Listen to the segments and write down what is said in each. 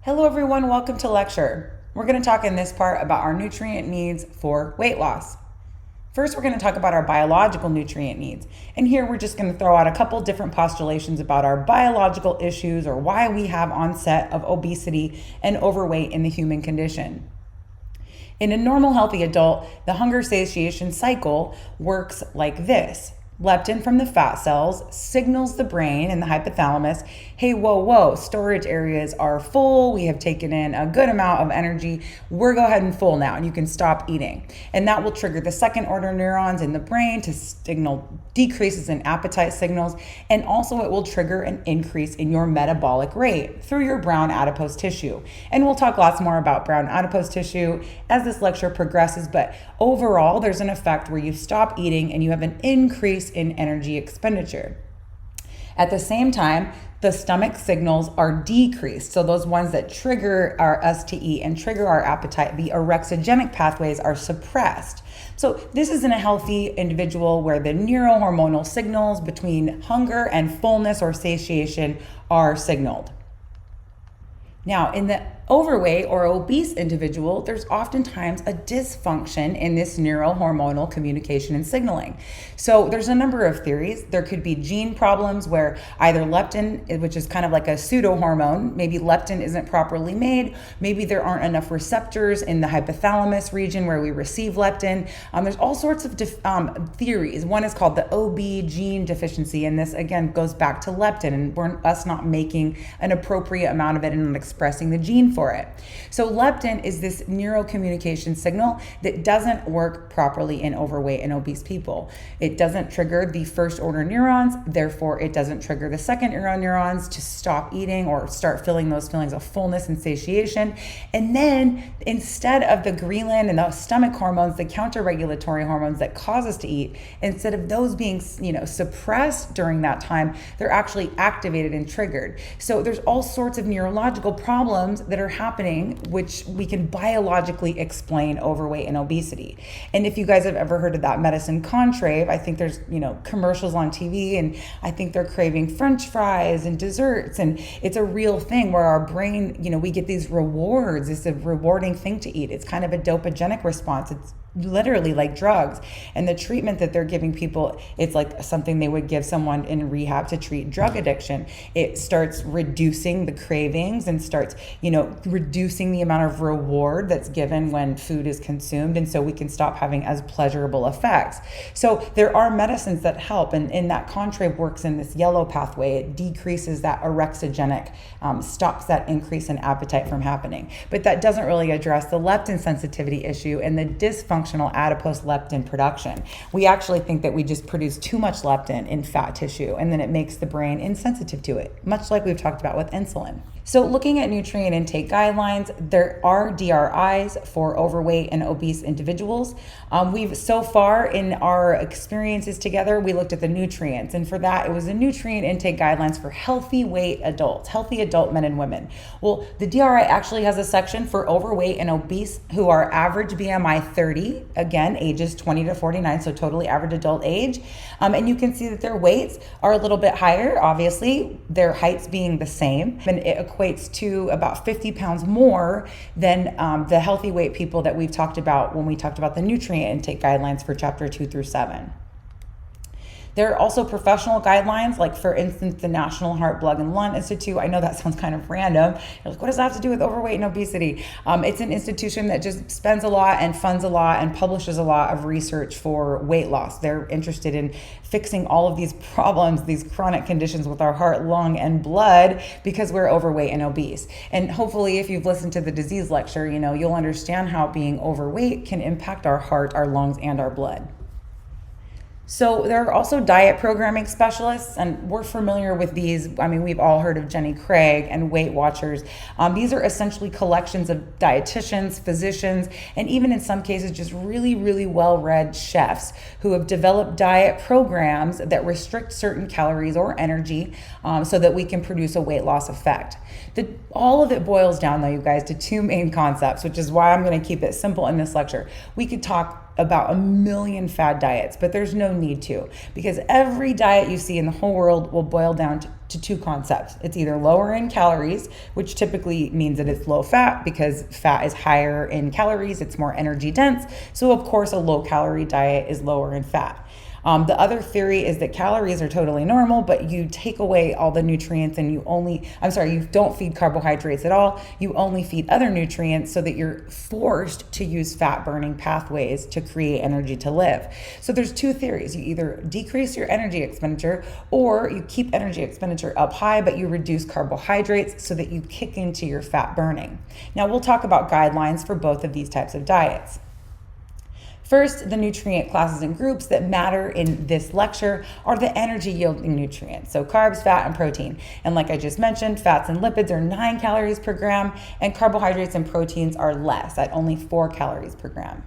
Hello everyone, welcome to lecture. We're going to talk in this part about our nutrient needs for weight loss. First, we're going to talk about our biological nutrient needs. And here we're just going to throw out a couple different postulations about our biological issues or why we have onset of obesity and overweight in the human condition. In a normal healthy adult, the hunger satiation cycle works like this. Leptin from the fat cells signals the brain and the hypothalamus, hey, whoa, storage areas are full. We have taken in a good amount of energy. We're go ahead and full now, and you can stop eating. And that will trigger the second order neurons in the brain to signal decreases in appetite signals. And also it will trigger an increase in your metabolic rate through your brown adipose tissue. And we'll talk lots more about brown adipose tissue as this lecture progresses. But overall, there's an effect where you stop eating and you have an increase in energy expenditure. At the same time, the stomach signals are decreased. So those ones that trigger us to eat and trigger our appetite, the orexigenic pathways are suppressed. So this is in a healthy individual where the neurohormonal signals between hunger and fullness or satiation are signaled. Now, in the overweight or obese individual, there's oftentimes a dysfunction in this neurohormonal communication and signaling. So there's a number of theories. There could be gene problems where either leptin, which is kind of like a pseudo hormone, maybe leptin isn't properly made. Maybe there aren't enough receptors in the hypothalamus region where we receive leptin. There's all sorts of theories. One is called the OB gene deficiency. And this again goes back to leptin and us not making an appropriate amount of it and not expressing the gene for it. So leptin is this neurocommunication signal that doesn't work properly in overweight and obese people. It doesn't trigger the first order neurons, therefore it doesn't trigger the second order neurons to stop eating or start feeling those feelings of fullness and satiation. And then instead of the ghrelin and the stomach hormones, the counter-regulatory hormones that cause us to eat, instead of those being, suppressed during that time, they're actually activated and triggered. So there's all sorts of neurological problems that are happening, which we can biologically explain overweight and obesity. And if you guys have ever heard of that medicine Contrave, I think there's, commercials on TV, and I think they're craving French fries and desserts. And it's a real thing where our brain, we get these rewards. It's a rewarding thing to eat. It's kind of a dopagenic response. It's literally like drugs. And the treatment that they're giving people, it's like something they would give someone in rehab to treat drug addiction. It starts reducing the cravings and starts, reducing the amount of reward that's given when food is consumed. And so we can stop having as pleasurable effects. So there are medicines that help. And in that Contrave works in this yellow pathway. It decreases that orexigenic, stops that increase in appetite from happening. But that doesn't really address the leptin sensitivity issue and the dysfunctional adipose leptin production. We actually think that we just produce too much leptin in fat tissue, and then it makes the brain insensitive to it, much like we've talked about with insulin. So looking at nutrient intake guidelines, there are DRIs for overweight and obese individuals. We've so far in our experiences together, we looked at the nutrients, and for that it was the nutrient intake guidelines for healthy weight adults, healthy adult men and women. Well, the DRI actually has a section for overweight and obese who are average BMI 30, again, ages 20 to 49, so totally average adult age. And you can see that their weights are a little bit higher, obviously, their heights being the same, and it equates to about 50 pounds more than the healthy weight people that we've talked about when we talked about the nutrient intake guidelines for chapter 2 through 7. There are also professional guidelines, like for instance, the National Heart, Blood, and Lung Institute. I know that sounds kind of random. You're like, what does that have to do with overweight and obesity? It's an institution that just spends a lot and funds a lot and publishes a lot of research for weight loss. They're interested in fixing all of these problems, these chronic conditions with our heart, lung, and blood because we're overweight and obese. And hopefully, if you've listened to the disease lecture, you'll understand how being overweight can impact our heart, our lungs, and our blood. So there are also diet programming specialists, and we're familiar with these. We've all heard of Jenny Craig and Weight Watchers. These are essentially collections of dietitians, physicians, and even in some cases, just really, really well-read chefs who have developed diet programs that restrict certain calories or energy so that we can produce a weight loss effect. All of it boils down, though, you guys, to two main concepts, which is why I'm going to keep it simple in this lecture. We could talk about 1 million fad diets, but there's no need to, because every diet you see in the whole world will boil down to two concepts. It's either lower in calories, which typically means that it's low fat, because fat is higher in calories, it's more energy dense. So of course a low calorie diet is lower in fat. The other theory is that calories are totally normal, but you take away all the nutrients and you don't feed carbohydrates at all. You only feed other nutrients so that you're forced to use fat burning pathways to create energy to live. So there's two theories. You either decrease your energy expenditure, or you keep energy expenditure up high, but you reduce carbohydrates so that you kick into your fat burning. Now we'll talk about guidelines for both of these types of diets. First, the nutrient classes and groups that matter in this lecture are the energy yielding nutrients, so carbs, fat, and protein. And like I just mentioned, fats and lipids are 9 calories per gram, and carbohydrates and proteins are less, at only 4 calories per gram.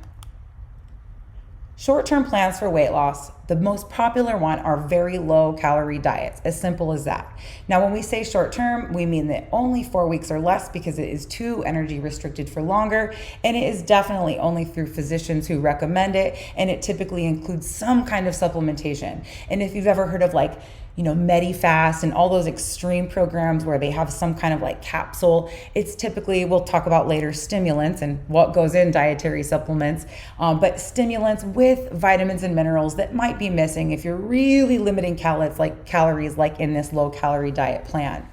Short-term plans for weight loss, the most popular one are very low calorie diets, as simple as that. Now, when we say short-term, we mean that only 4 weeks or less, because it is too energy restricted for longer, and it is definitely only through physicians who recommend it, and it typically includes some kind of supplementation. And if you've ever heard of MediFast and all those extreme programs where they have some kind of capsule, it's typically, we'll talk about later, stimulants and what goes in dietary supplements, but stimulants with vitamins and minerals that might be missing if you're really limiting calories like in this low calorie diet plan.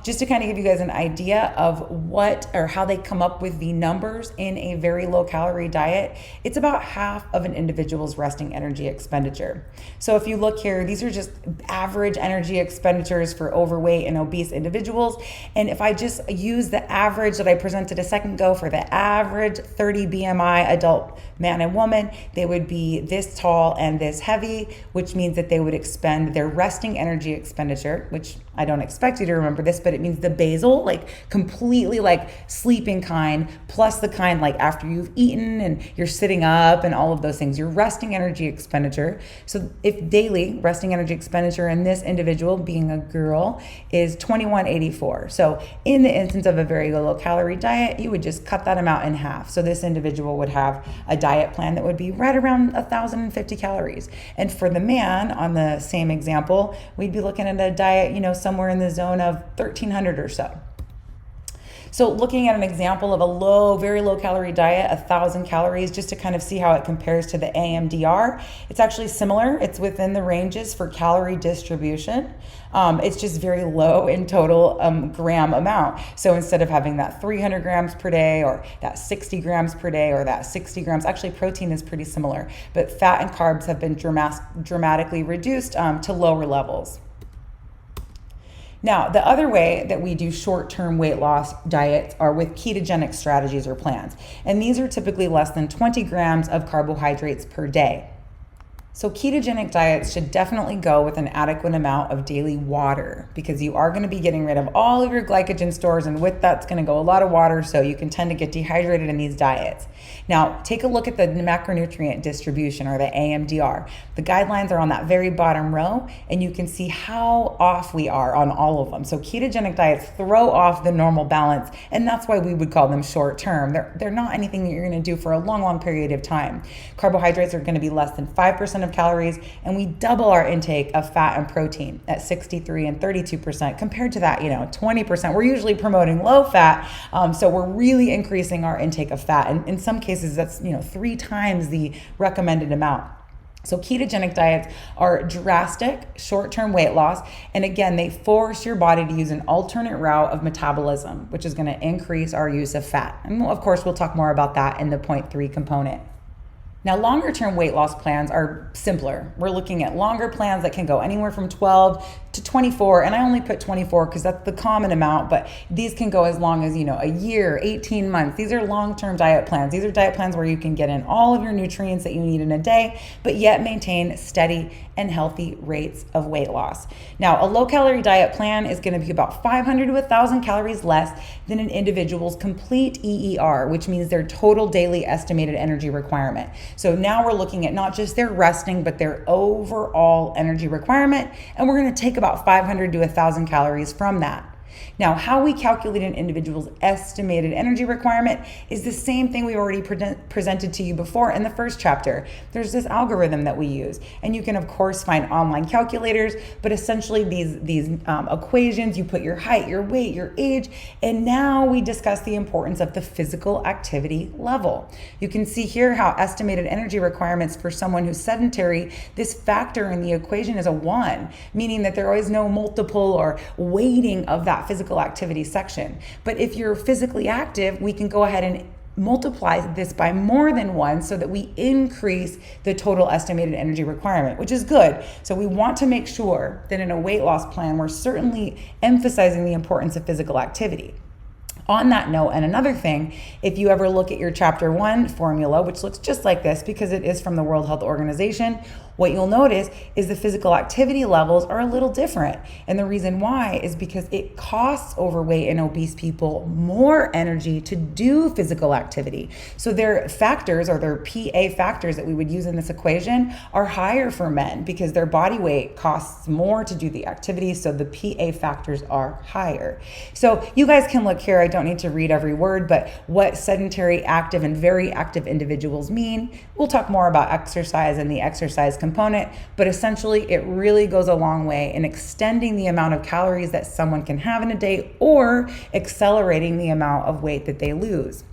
Just to kind of give you guys an idea of what or how they come up with the numbers in a very low calorie diet, it's about half of an individual's resting energy expenditure. So if you look here, these are just average energy expenditures for overweight and obese individuals. And if I just use the average that I presented a second ago for the average 30 BMI adult man and woman, they would be this tall and this heavy, which means that they would expend their resting energy expenditure, which I don't expect you to remember this, but it means the basal, completely sleeping kind, plus the kind after you've eaten and you're sitting up and all of those things, your resting energy expenditure. So if daily resting energy expenditure in this individual, being a girl, is 2184. So in the instance of a very low calorie diet, you would just cut that amount in half. So this individual would have a diet plan that would be right around 1,050 calories. And for the man, on the same example, we'd be looking at a diet, somewhere in the zone of 1,300 or so. So looking at an example of a very low calorie diet, 1,000 calories, just to kind of see how it compares to the AMDR, it's actually similar. It's within the ranges for calorie distribution. It's just very low in total gram amount. So instead of having that 300 grams per day or that 60 grams per day or that 60 grams, actually protein is pretty similar, but fat and carbs have been dramatically reduced to lower levels. Now, the other way that we do short-term weight loss diets are with ketogenic strategies or plans. And these are typically less than 20 grams of carbohydrates per day. So ketogenic diets should definitely go with an adequate amount of daily water, because you are going to be getting rid of all of your glycogen stores, and with that's going to go a lot of water, so you can tend to get dehydrated in these diets. Now, take a look at the macronutrient distribution, or the AMDR. The guidelines are on that very bottom row, and you can see how off we are on all of them. So ketogenic diets throw off the normal balance, and that's why we would call them short term. They're not anything that you're going to do for a long period of time. Carbohydrates are going to be less than 5% of calories, and we double our intake of fat and protein at 63 and 32% compared to that 20%. We're usually promoting low fat, so we're really increasing our intake of fat, and in some cases that's 3 times the recommended amount. So ketogenic diets are drastic short-term weight loss, and again, they force your body to use an alternate route of metabolism, which is going to increase our use of fat. And of course, we'll talk more about that in the point 3 component. Now, longer term weight loss plans are simpler. We're looking at longer plans that can go anywhere from 12 to 24, and I only put 24 because that's the common amount, but these can go as long as, a year, 18 months. These are long-term diet plans. These are diet plans where you can get in all of your nutrients that you need in a day, but yet maintain steady and healthy rates of weight loss. Now, a low-calorie diet plan is going to be about 500 to 1,000 calories less than an individual's complete EER, which means their total daily estimated energy requirement. So now we're looking at not just their resting, but their overall energy requirement, and we're going to take about 500 to 1,000 calories from that. Now, how we calculate an individual's estimated energy requirement is the same thing we already presented to you before in the first chapter. There's this algorithm that we use, and you can of course find online calculators, but essentially these equations, you put your height, your weight, your age, and now we discuss the importance of the physical activity level. You can see here how estimated energy requirements for someone who's sedentary, this factor in the equation is a 1, meaning that there is no multiple or weighting of that physical activity section. But if you're physically active, we can go ahead and multiply this by more than 1 so that we increase the total estimated energy requirement, which is good. So we want to make sure that in a weight loss plan, we're certainly emphasizing the importance of physical activity. On that note, and another thing, if you ever look at your chapter 1 formula, which looks just like this because it is from the World Health Organization, what you'll notice is the physical activity levels are a little different. And the reason why is because it costs overweight and obese people more energy to do physical activity. So their factors, or their PA factors that we would use in this equation, are higher for men because their body weight costs more to do the activity. So the PA factors are higher. So you guys can look here. I don't need to read every word, but what sedentary, active, and very active individuals mean. We'll talk more about exercise and the exercise component, but essentially it really goes a long way in extending the amount of calories that someone can have in a day or accelerating the amount of weight that they lose.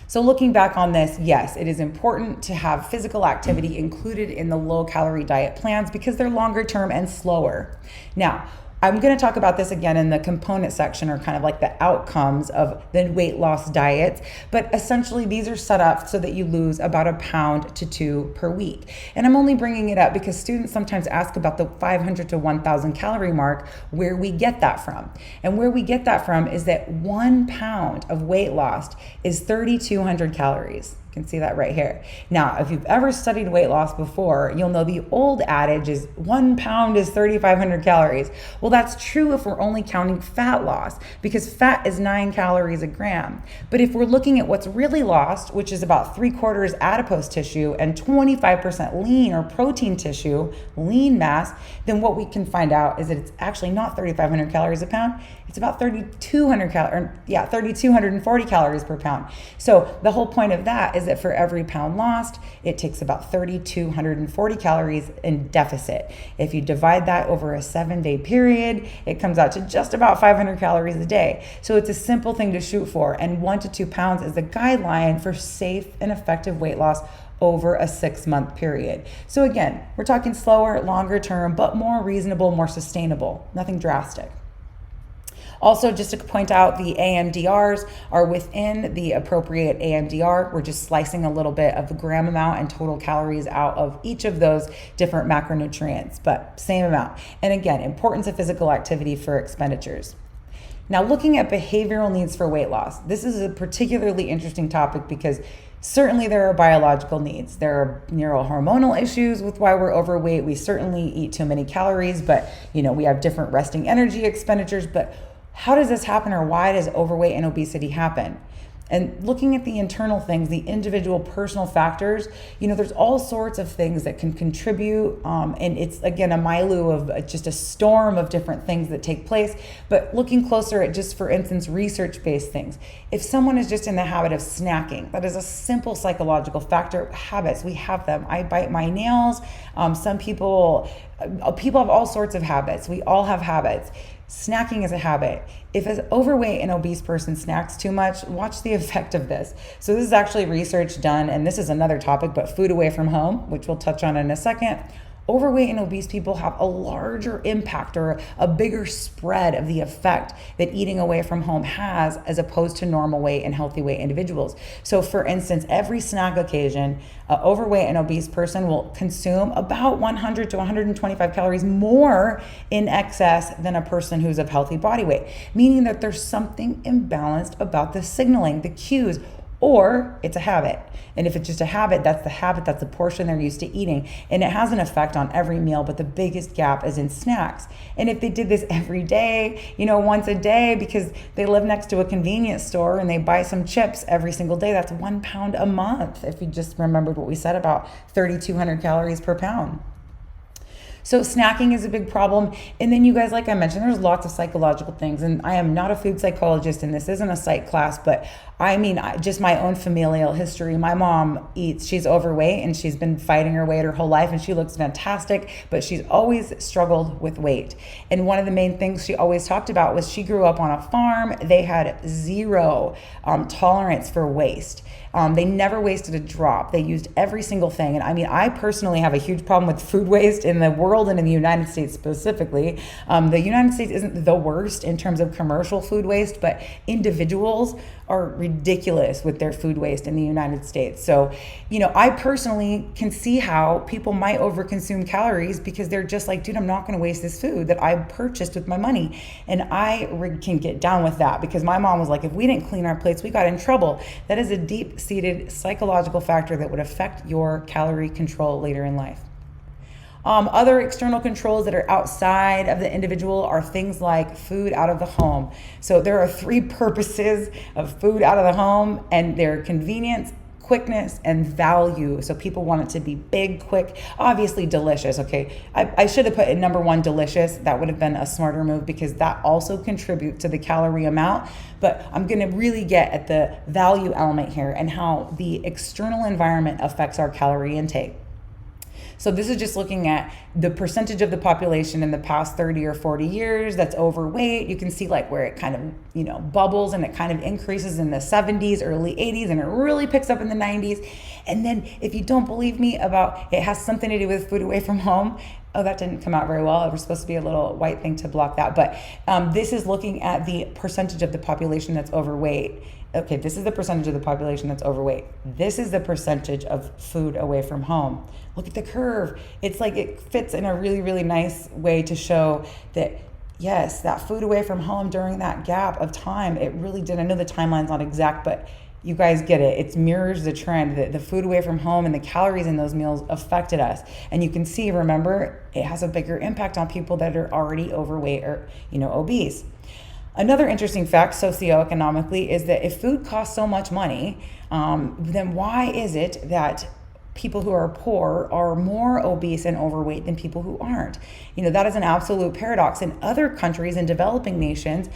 So looking back on this, yes, it is important to have physical activity included in the low-calorie diet plans because they're longer term and slower. Now, I'm going to talk about this again in the component section, or kind of like the outcomes of the weight loss diets. But essentially, these are set up so that you lose about 1 pound to 2 per week. And I'm only bringing it up because students sometimes ask about the 500 to 1,000 calorie mark, where we get that from. And where we get that from is that 1 pound of weight lost is 3,200 calories. You can see that right here. Now, if you've ever studied weight loss before, you'll know the old adage is 1 pound is 3,500 calories. Well, that's true if we're only counting fat loss, because fat is 9 calories a gram. But if we're looking at what's really lost, which is about 3/4 adipose tissue and 25% lean or protein tissue, lean mass, then what we can find out is that it's actually not 3,500 calories a pound. It's about 3,240 calories per pound. So the whole point of that is that for every pound lost, it takes about 3,240 calories in deficit. If you divide that over a 7-day period, it comes out to just about 500 calories a day. So it's a simple thing to shoot for, and 1 to 2 pounds is the guideline for safe and effective weight loss over a 6-month period. So again, we're talking slower, longer term, but more reasonable, more sustainable, nothing drastic. Also, just to point out, the AMDRs are within the appropriate AMDR. We're just slicing a little bit of the gram amount and total calories out of each of those different macronutrients, but same amount. And again, importance of physical activity for expenditures. Now, looking at behavioral needs for weight loss, this is a particularly interesting topic because certainly there are biological needs. There are neurohormonal issues with why we're overweight. We certainly eat too many calories, but we have different resting energy expenditures. But how does this happen, or why does overweight and obesity happen? And looking at the internal things, the individual personal factors, there's all sorts of things that can contribute. And it's, again, a milieu of just a storm of different things that take place. But looking closer at, just for instance, research-based things. If someone is just in the habit of snacking, that is a simple psychological factor. Habits, we have them. I bite my nails. Some people have all sorts of habits. We all have habits. Snacking is a habit. If an overweight and obese person snacks too much, watch the effect of this. So this is actually research done, and this is another topic, but food away from home, which we'll touch on in a second. Overweight and obese people have a larger impact, or a bigger spread of the effect that eating away from home has, as opposed to normal weight and healthy weight individuals. So for instance, every snack occasion, an overweight and obese person will consume about 100 to 125 calories more in excess than a person who's of healthy body weight, meaning that there's something imbalanced about the signaling, the cues, or it's a habit. And if it's just a habit, that's the portion they're used to eating. And it has an effect on every meal, but the biggest gap is in snacks. And if they did this every day, once a day, because they live next to a convenience store and they buy some chips every single day, that's 1 pound a month. If you just remembered what we said about 3,200 calories per pound. So snacking is a big problem. And then you guys, like I mentioned, there's lots of psychological things. And I am not a food psychologist, and this isn't a psych class, but I mean, just my own familial history. My mom eats, she's overweight, and she's been fighting her weight her whole life, and she looks fantastic, but she's always struggled with weight. And one of the main things she always talked about was she grew up on a farm. They had zero tolerance for waste. They never wasted a drop. They used every single thing. And I mean, I personally have a huge problem with food waste in the world and in the United States specifically. The United States isn't the worst in terms of commercial food waste, but individuals are ridiculous with their food waste in the United States. So, I personally can see how people might overconsume calories because they're just like, dude, I'm not going to waste this food that I purchased with my money. And I can get down with that because my mom was like, if we didn't clean our plates, we got in trouble. That is a deep-seated psychological factor that would affect your calorie control later in life. Other external controls that are outside of the individual are things like food out of the home. So there are 3 purposes of food out of the home, and they're convenience, quickness, and value. So people want it to be big, quick, obviously delicious. Okay, I should have put in number 1, delicious. That would have been a smarter move because that also contributes to the calorie amount. But I'm going to really get at the value element here and how the external environment affects our calorie intake. So this is just looking at the percentage of the population in the past 30 or 40 years that's overweight. You can see like where it kind of, bubbles and it kind of increases in the 70s, early 80s, and it really picks up in the 90s. And then if you don't believe me about it has something to do with food away from home, oh, that didn't come out very well. It was supposed to be a little white thing to block that. But this is looking at the percentage of the population that's overweight. Okay, this is the percentage of the population that's overweight. This is the percentage of food away from home. Look at the curve. It's like it fits in a really, really nice way to show that, yes, that food away from home during that gap of time, it really did. I know the timeline's not exact, but you guys get it. It mirrors the trend that the food away from home and the calories in those meals affected us. And you can see, remember, it has a bigger impact on people that are already overweight or, obese. Another interesting fact socioeconomically is that if food costs so much money, then why is it that people who are poor are more obese and overweight than people who aren't? That is an absolute paradox. In other countries and developing nations,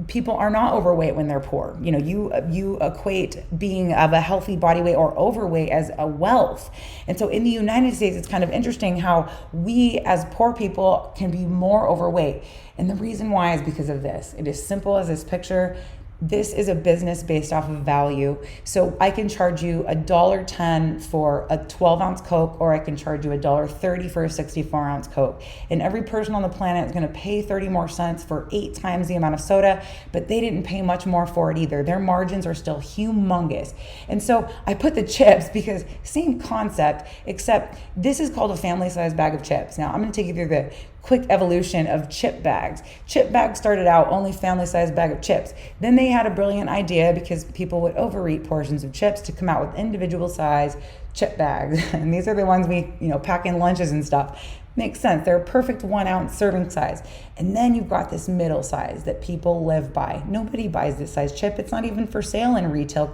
people are not overweight when they're poor. You equate being of a healthy body weight or overweight as a wealth. And so in the United States, it's kind of interesting how we as poor people can be more overweight. And the reason why is because of this. It is simple as this picture. This is a business based off of value. So I can charge you $1.10 for a 12-ounce Coke, or I can charge you $1.30 for a 64-ounce Coke. And every person on the planet is going to pay 30 more cents for 8 times the amount of soda, but they didn't pay much more for it either. Their margins are still humongous. And so I put the chips because same concept, except this is called a family-sized bag of chips. Now I'm going to take you through the quick evolution of chip bags. Chip bags started out only family-sized bag of chips. Then they had a brilliant idea because people would overeat portions of chips to come out with individual size chip bags. And these are the ones we, pack in lunches and stuff. Makes sense. They're a perfect 1-ounce serving size. And then you've got this middle size that people live by. Nobody buys this size chip. It's not even for sale in retail,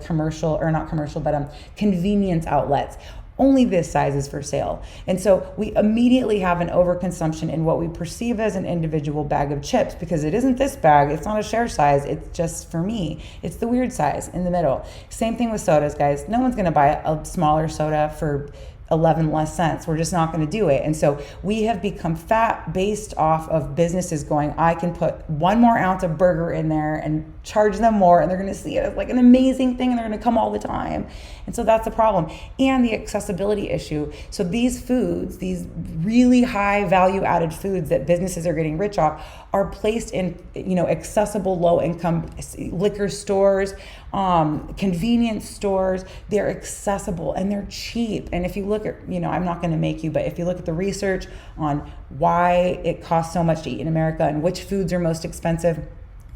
convenience outlets. Only this size is for sale. And so we immediately have an overconsumption in what we perceive as an individual bag of chips because it isn't this bag. It's not a share size. It's just for me. It's the weird size in the middle. Same thing with sodas, guys. No one's going to buy a smaller soda for 11 less cents. We're just not going to do it. And so we have become fat based off of businesses going, I can put 1 more ounce of burger in there and charge them more, and they're going to see it as like an amazing thing, and they're going to come all the time. And so that's the problem. And the accessibility issue. So these foods, these really high value added foods that businesses are getting rich off, are placed in, accessible low income liquor stores, convenience stores. They're accessible and they're cheap. And if you look at, I'm not going to make you, but if you look at the research on why it costs so much to eat in America and which foods are most expensive,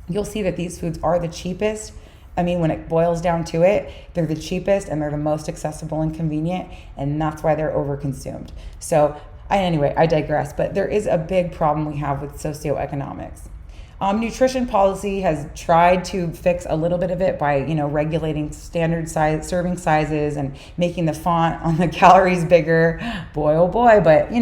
you'll see that these foods are the cheapest. I mean, when it boils down to it, they're the cheapest and they're the most accessible and convenient, and that's why they're overconsumed. So anyway, I digress, but there is a big problem we have with socioeconomics. Nutrition policy has tried to fix a little bit of it by, regulating standard size serving sizes and making the font on the calories bigger. Boy, oh boy. But,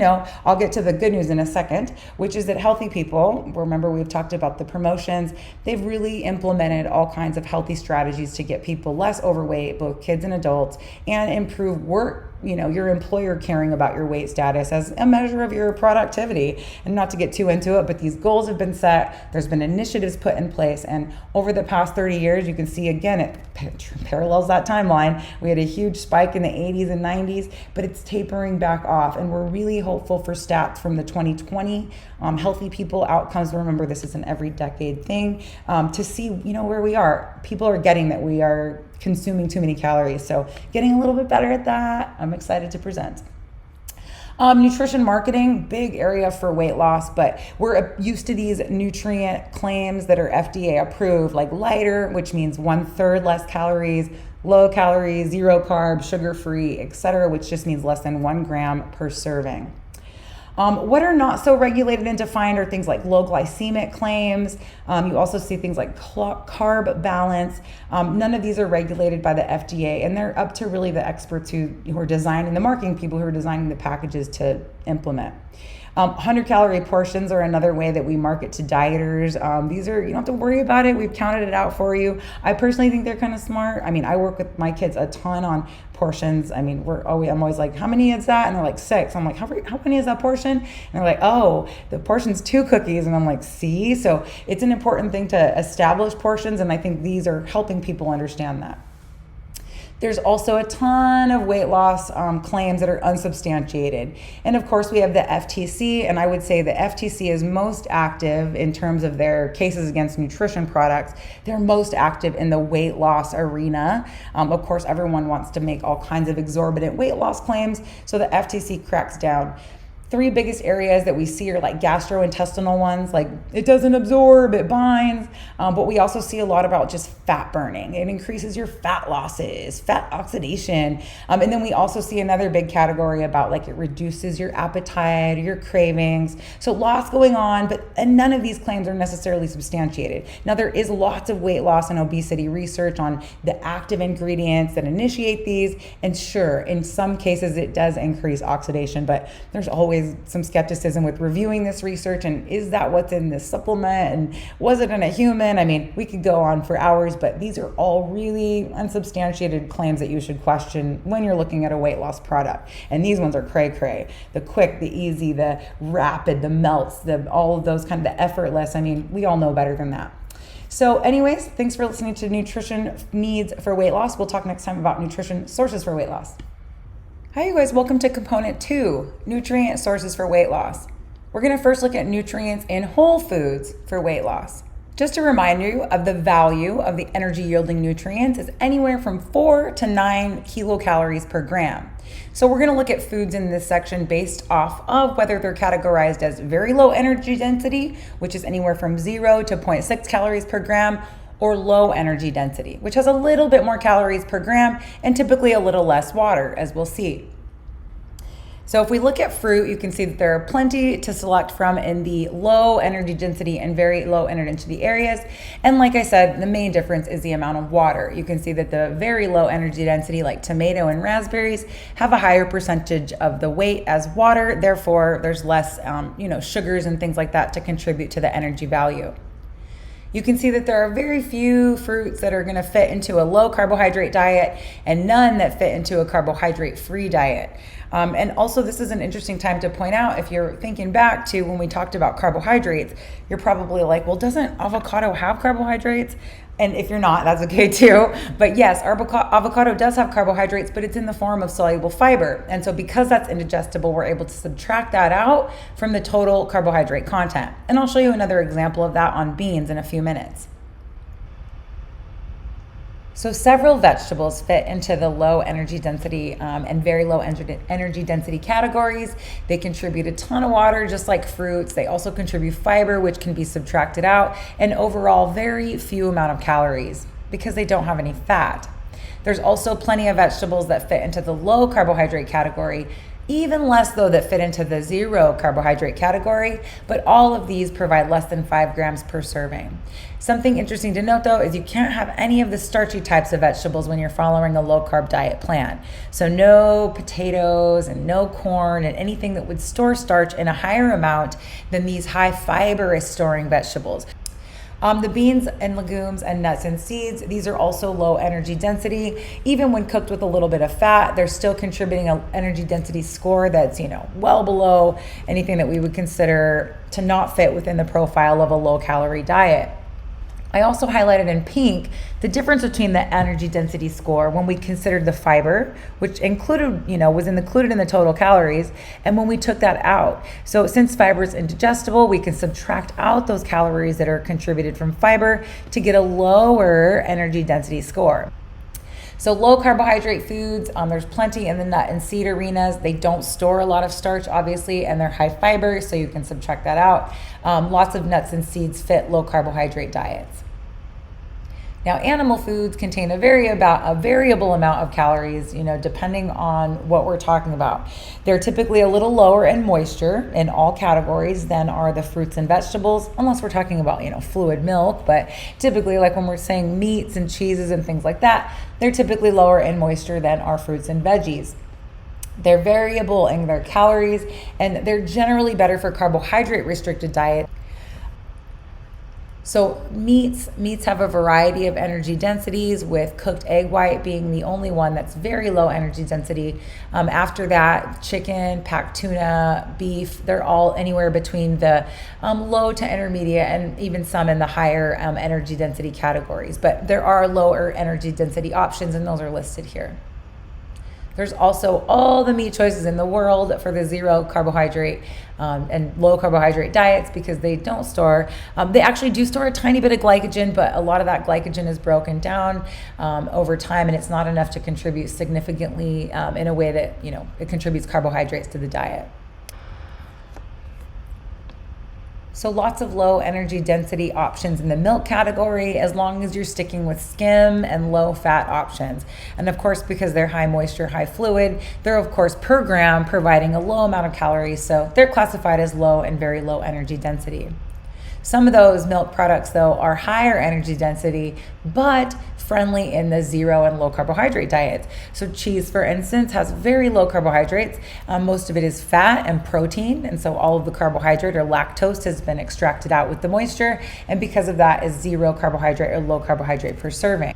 I'll get to the good news in a second, which is that healthy people, remember we've talked about the promotions, they've really implemented all kinds of healthy strategies to get people less overweight, both kids and adults, and improve work, your employer caring about your weight status as a measure of your productivity. And not to get too into it, but these goals have been set. There's been initiatives put in place. And over the past 30 years, you can see again, it parallels that timeline. We had a huge spike in the 80s and 90s, but it's tapering back off. And we're really hopeful for stats from the 2020 healthy people outcomes. Remember, this is an every decade thing, to see, where we are. People are getting that we are consuming too many calories. So getting a little bit better at that. I'm excited to present. Nutrition marketing, big area for weight loss, but we're used to these nutrient claims that are FDA approved, like lighter, which means 1/3 less calories, low calories, 0 carbs, sugar-free, etc., which just means less than 1 gram per serving. What are not so regulated and defined are things like low glycemic claims. You also see things like carb balance. None of these are regulated by the FDA, and they're up to really the experts who are designing the marketing, people who are designing the packages to implement. 100-calorie portions are another way that we market to dieters. These are, you don't have to worry about it. We've counted it out for you. I personally think they're kind of smart. I work with my kids a ton on portions. I'm always like, how many is that? And they're like 6. I'm like, how many is that portion? And they're like, oh, the portion's 2 cookies. And I'm like, see? So it's an important thing to establish portions. And I think these are helping people understand that. There's also a ton of weight loss claims that are unsubstantiated. And of course, we have the FTC, and I would say the FTC is most active in terms of their cases against nutrition products. They're most active in the weight loss arena. Of course, everyone wants to make all kinds of exorbitant weight loss claims, so the FTC cracks down. 3 biggest areas that we see are like gastrointestinal ones, like it doesn't absorb, it binds. But we also see a lot about just fat burning. It increases your fat losses, fat oxidation. And then we also see another big category about like it reduces your appetite, your cravings. So lots going on, and none of these claims are necessarily substantiated. Now there is lots of weight loss and obesity research on the active ingredients that initiate these. And sure, in some cases it does increase oxidation, but there's always some skepticism with reviewing this research, and is that what's in this supplement, and was it in a human? We could go on for hours, but these are all really unsubstantiated claims that you should question when you're looking at a weight loss product. And these ones are cray-cray. The quick, the easy, the rapid, the melts, all of those kind of the effortless. We all know better than that. So anyways, thanks for listening to Nutrition Needs for Weight Loss. We'll talk next time about nutrition sources for weight loss. Hi, you guys. Welcome to component 2, nutrient sources for weight loss. We're going to first look at nutrients in whole foods for weight loss. Just to remind you of the value of the energy yielding nutrients is anywhere from 4 to 9 kilocalories per gram. So we're going to look at foods in this section based off of whether they're categorized as very low energy density, which is anywhere from 0 to 0.6 calories per gram, or low energy density, which has a little bit more calories per gram and typically a little less water, as we'll see. So if we look at fruit, you can see that there are plenty to select from in the low energy density and very low energy density areas. And like I said, the main difference is the amount of water. You can see that the very low energy density, like tomato and raspberries, have a higher percentage of the weight as water. Therefore, there's less sugars and things like that to contribute to the energy value. You can see that there are very few fruits that are going to fit into a low carbohydrate diet and none that fit into a carbohydrate-free diet. And also, this is an interesting time to point out, if you're thinking back to when we talked about carbohydrates, you're probably like, well, doesn't avocado have carbohydrates? And if you're not, that's okay too. But yes, avocado does have carbohydrates, but it's in the form of soluble fiber. And so because that's indigestible, we're able to subtract that out from the total carbohydrate content. And I'll show you another example of that on beans in a few minutes. So several vegetables fit into the low energy density and very low energy density categories. They contribute a ton of water, just like fruits. They also contribute fiber, which can be subtracted out, and overall very few amount of calories because they don't have any fat. There's also plenty of vegetables that fit into the low carbohydrate category, Even less though that fit into the zero carbohydrate category, but all of these provide less than 5 grams per serving. Something interesting to note though is you can't have any of the starchy types of vegetables when you're following a low carb diet plan. So no potatoes and no corn and anything that would store starch in a higher amount than these high fibrous storing vegetables. The beans and legumes and nuts and seeds, these are also low energy density. Even when cooked with a little bit of fat, they're still contributing an energy density score that's, well below anything that we would consider to not fit within the profile of a low calorie diet. I also highlighted in pink the difference between the energy density score when we considered the fiber, which was included in the total calories, and when we took that out. So since fiber is indigestible, we can subtract out those calories that are contributed from fiber to get a lower energy density score. So low carbohydrate foods, there's plenty in the nut and seed arenas. They don't store a lot of starch, obviously, and they're high fiber, so you can subtract that out. Lots of nuts and seeds fit low carbohydrate diets. Now, animal foods contain a variable amount of calories, depending on what we're talking about. They're typically a little lower in moisture in all categories than are the fruits and vegetables, unless we're talking about, fluid milk. But typically, like when we're saying meats and cheeses and things like that, they're typically lower in moisture than our fruits and veggies. They're variable in their calories, and they're generally better for carbohydrate restricted diet. So meats have a variety of energy densities, with cooked egg white being the only one that's very low energy density. After that, chicken, packed tuna, beef, they're all anywhere between the low to intermediate and even some in the higher energy density categories. But there are lower energy density options, and those are listed here. There's also all the meat choices in the world for the zero carbohydrate and low carbohydrate diets, because they don't store, they actually do store a tiny bit of glycogen, but a lot of that glycogen is broken down over time, and it's not enough to contribute significantly in a way that, it contributes carbohydrates to the diet. So lots of low energy density options in the milk category, as long as you're sticking with skim and low fat options. And of course, because they're high moisture, high fluid, they're of course per gram providing a low amount of calories. So they're classified as low and very low energy density. Some of those milk products though are higher energy density, but friendly in the zero and low carbohydrate diets. So cheese, for instance, has very low carbohydrates. Most of it is fat and protein, and so all of the carbohydrate or lactose has been extracted out with the moisture, and because of that is zero carbohydrate or low carbohydrate per serving.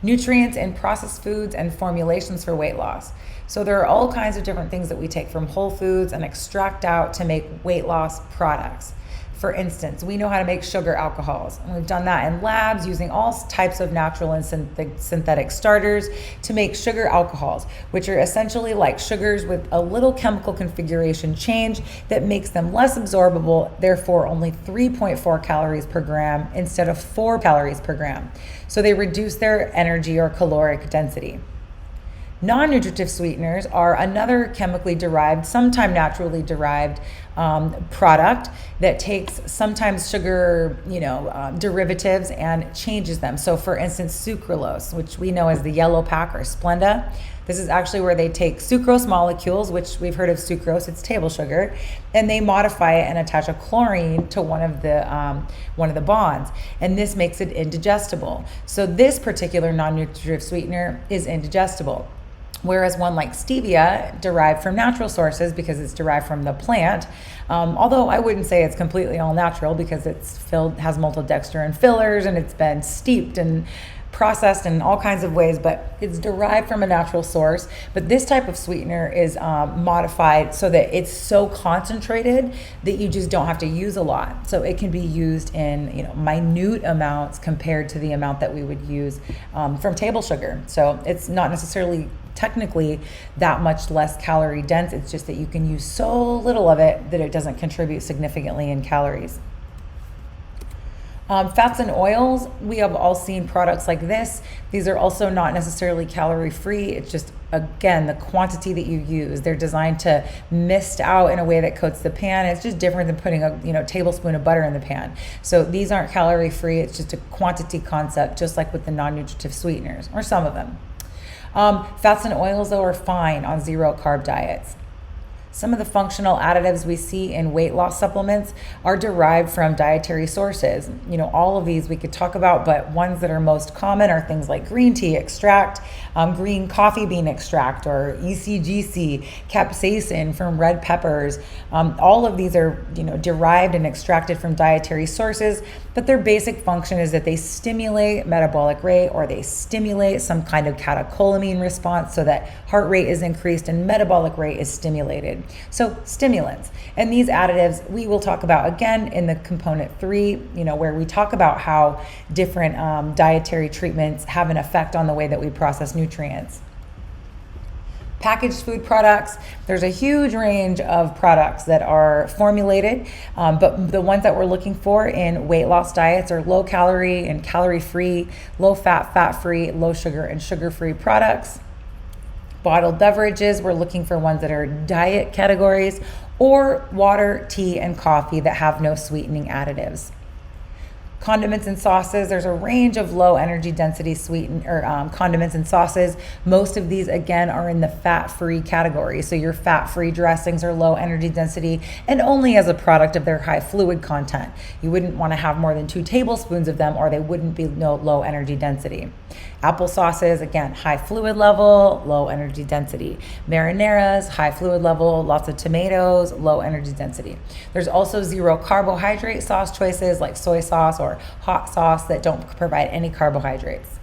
Nutrients in processed foods and formulations for weight loss. So there are all kinds of different things that we take from whole foods and extract out to make weight loss products. For instance, we know how to make sugar alcohols, and we've done that in labs using all types of natural and synthetic starters to make sugar alcohols, which are essentially like sugars with a little chemical configuration change that makes them less absorbable, therefore only 3.4 calories per gram instead of 4 calories per gram. So they reduce their energy or caloric density. Non-nutritive sweeteners are another chemically derived, sometimes naturally derived product that takes sometimes sugar, derivatives and changes them. So for instance, sucralose, which we know as the yellow pack or Splenda. This is actually where they take sucrose molecules, which we've heard of sucrose, it's table sugar, and they modify it and attach a chlorine to one of the bonds, and this makes it indigestible. So this particular non-nutritive sweetener is indigestible. Whereas one like stevia, derived from natural sources because it's derived from the plant, although I wouldn't say it's completely all natural because has maltodextrin fillers and it's been steeped and processed in all kinds of ways, but it's derived from a natural source. But this type of sweetener is modified so that it's so concentrated that you just don't have to use a lot. So it can be used in minute amounts compared to the amount that we would use from table sugar. So it's not necessarily technically that much less calorie dense. It's just that you can use so little of it that it doesn't contribute significantly in calories. Fats and oils, we have all seen products like this. These are also not necessarily calorie free. It's just, again, the quantity that you use. They're designed to mist out in a way that coats the pan. It's just different than putting a tablespoon of butter in the pan. So these aren't calorie free. It's just a quantity concept, just like with the non-nutritive sweeteners, or some of them. Fats and oils, though, are fine on zero carb diets. Some of the functional additives we see in weight loss supplements are derived from dietary sources. All of these we could talk about, but ones that are most common are things like green tea extract, green coffee bean extract, or ECGC, capsaicin from red peppers. All of these are, derived and extracted from dietary sources, but their basic function is that they stimulate metabolic rate, or they stimulate some kind of catecholamine response so that heart rate is increased and metabolic rate is stimulated. So stimulants. And these additives we will talk about again in the component 3, where we talk about how different dietary treatments have an effect on the way that we process nutrients. Packaged food products, there's a huge range of products that are formulated, but the ones that we're looking for in weight loss diets are low calorie and calorie free, low fat, fat free, low sugar and sugar free products. Bottled beverages, we're looking for ones that are diet categories, or water, tea, and coffee that have no sweetening additives. Condiments and sauces, there's a range of low energy density condiments and sauces. Most of these, again, are in the fat-free category. So your fat-free dressings are low energy density and only as a product of their high fluid content. You wouldn't want to have more than 2 tablespoons of them, or they wouldn't be low energy density. Apple sauces, again, high fluid level, low energy density. Marineras, high fluid level, lots of tomatoes, low energy density. There's also 0 carbohydrate sauce choices like soy sauce or hot sauce that don't provide any carbohydrates.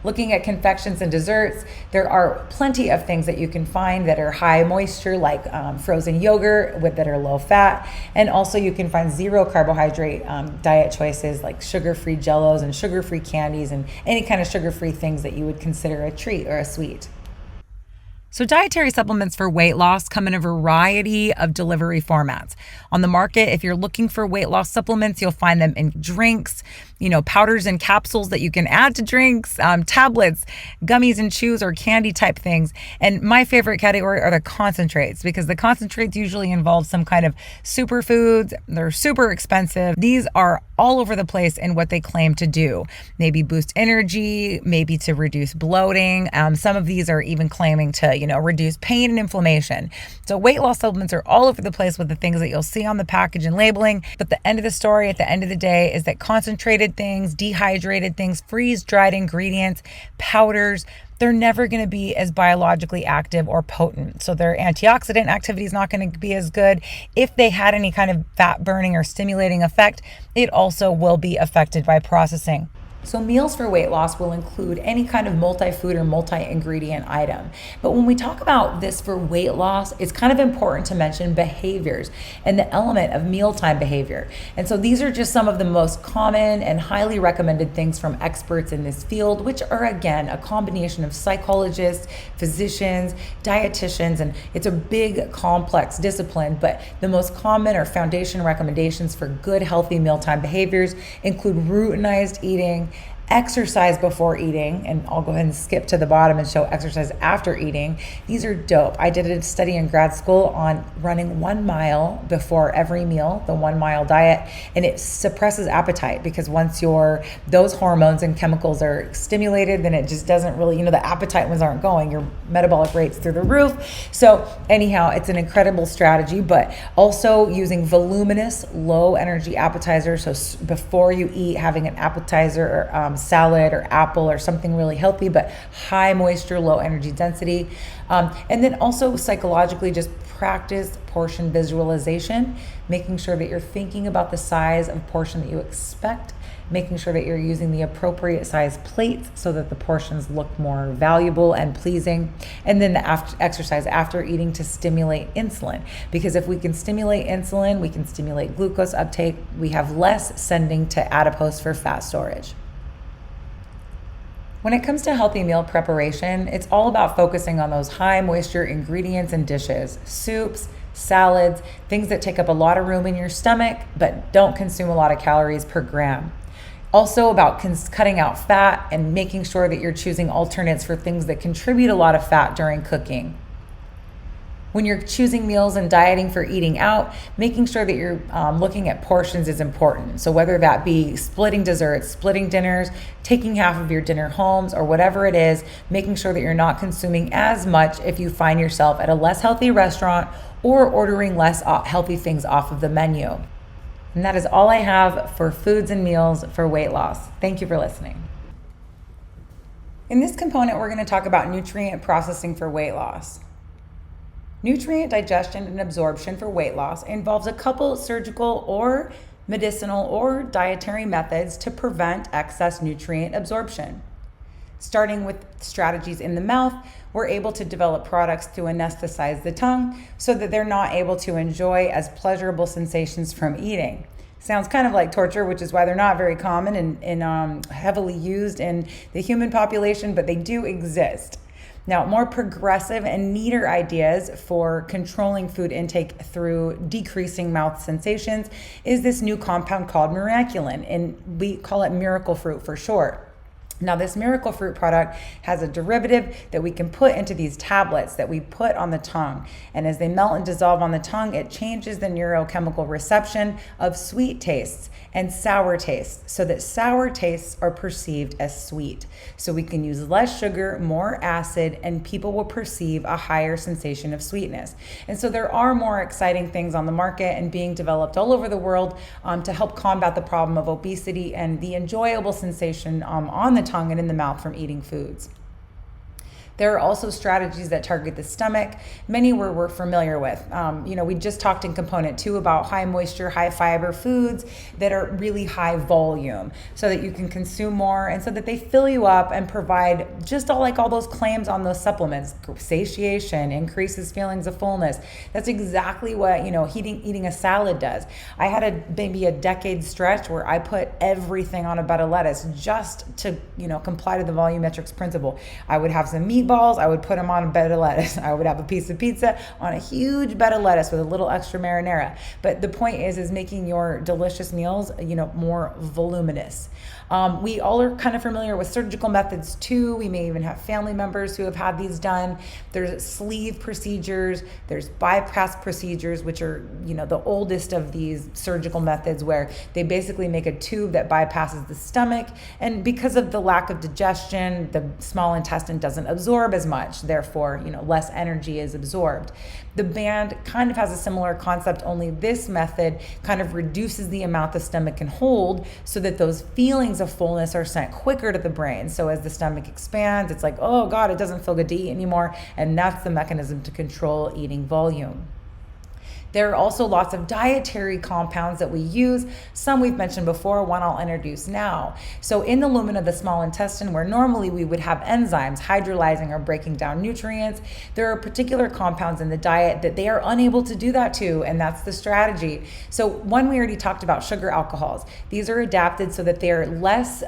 Looking at confections and desserts, there are plenty of things that you can find that are high moisture, like frozen yogurt that are low fat. And also you can find 0 carbohydrate diet choices like sugar-free jellos and sugar-free candies and any kind of sugar-free things that you would consider a treat or a sweet. So dietary supplements for weight loss come in a variety of delivery formats. On the market, if you're looking for weight loss supplements, you'll find them in drinks, powders and capsules that you can add to drinks, tablets, gummies and chews, or candy type things. And my favorite category are the concentrates, because the concentrates usually involve some kind of superfoods. They're super expensive. These are all over the place in what they claim to do. Maybe boost energy, maybe to reduce bloating. Some of these are even claiming to, reduce pain and inflammation. So weight loss supplements are all over the place with the things that you'll see on the package and labeling. But the end of the story at the end of the day is that concentrated things, dehydrated things, freeze-dried ingredients, powders, they're never going to be as biologically active or potent. So their antioxidant activity is not going to be as good. If they had any kind of fat burning or stimulating effect, it also will be affected by processing. So meals for weight loss will include any kind of multi-food or multi-ingredient item. But when we talk about this for weight loss, it's kind of important to mention behaviors and the element of mealtime behavior. And so these are just some of the most common and highly recommended things from experts in this field, which are, again, a combination of psychologists, physicians, dietitians, and it's a big, complex discipline. But the most common or foundation recommendations for good, healthy mealtime behaviors include routinized eating, exercise before eating, and I'll go ahead and skip to the bottom and show exercise after eating. These are dope. I did a study in grad school on running 1 mile before every meal, the 1 mile diet, and it suppresses appetite, because once those hormones and chemicals are stimulated, then it just doesn't really, the appetite ones aren't going, your metabolic rate's through the roof. So anyhow, it's an incredible strategy, but also using voluminous, low energy appetizers. So before you eat, having an appetizer or salad or apple or something really healthy, but high moisture, low energy density. And then also psychologically just practice portion visualization, making sure that you're thinking about the size of portion that you expect, making sure that you're using the appropriate size plates so that the portions look more valuable and pleasing. And then the exercise after eating to stimulate insulin, because if we can stimulate insulin, we can stimulate glucose uptake. We have less sending to adipose for fat storage. When it comes to healthy meal preparation, it's all about focusing on those high moisture ingredients and dishes, soups, salads, things that take up a lot of room in your stomach, but don't consume a lot of calories per gram. Also about cutting out fat and making sure that you're choosing alternates for things that contribute a lot of fat during cooking. When you're choosing meals and dieting for eating out, making sure that you're looking at portions is important. So whether that be splitting desserts, splitting dinners, taking half of your dinner homes, or whatever it is, making sure that you're not consuming as much if you find yourself at a less healthy restaurant or ordering less healthy things off of the menu. And that is all I have for foods and meals for weight loss. Thank you for listening. In this component, we're going to talk about nutrient processing for weight loss. Nutrient digestion and absorption for weight loss involves a couple surgical or medicinal or dietary methods to prevent excess nutrient absorption. Starting with strategies in the mouth, we're able to develop products to anesthetize the tongue so that they're not able to enjoy as pleasurable sensations from eating. Sounds kind of like torture, which is why they're not very common and heavily used in the human population, but they do exist. Now, more progressive and neater ideas for controlling food intake through decreasing mouth sensations is this new compound called miraculin, and we call it miracle fruit for short. Now, this miracle fruit product has a derivative that we can put into these tablets that we put on the tongue. And as they melt and dissolve on the tongue, it changes the neurochemical reception of sweet tastes and sour tastes so that sour tastes are perceived as sweet. So we can use less sugar, more acid, and people will perceive a higher sensation of sweetness. And so there are more exciting things on the market and being developed all over the world to help combat the problem of obesity and the enjoyable sensation on the tongue and in the mouth from eating foods. There are also strategies that target the stomach, many we're familiar with. We just talked in component 2 about high moisture, high fiber foods that are really high volume so that you can consume more and so that they fill you up and provide just all those claims on those supplements. Satiation, increases feelings of fullness. That's exactly what, eating a salad does. I had maybe a decade stretch where I put everything on a bed of lettuce just to, comply to the volumetrics principle. I would have some meatballs, I would put them on a bed of lettuce. I would have a piece of pizza on a huge bed of lettuce with a little extra marinara. But the point is making your delicious meals, more voluminous. We all are kind of familiar with surgical methods too. We may even have family members who have had these done. There's sleeve procedures, there's bypass procedures, which are, the oldest of these surgical methods where they basically make a tube that bypasses the stomach. And because of the lack of digestion, the small intestine doesn't absorb as much. Therefore, less energy is absorbed. The band kind of has a similar concept, only this method kind of reduces the amount the stomach can hold so that those feelings of fullness are sent quicker to the brain. So as the stomach expands, it's like, oh God, it doesn't feel good to eat anymore. And that's the mechanism to control eating volume. There are also lots of dietary compounds that we use. Some we've mentioned before, one I'll introduce now. So in the lumen of the small intestine, where normally we would have enzymes hydrolyzing or breaking down nutrients, there are particular compounds in the diet that they are unable to do that to, and that's the strategy. So one we already talked about, sugar alcohols. These are adapted so that they are less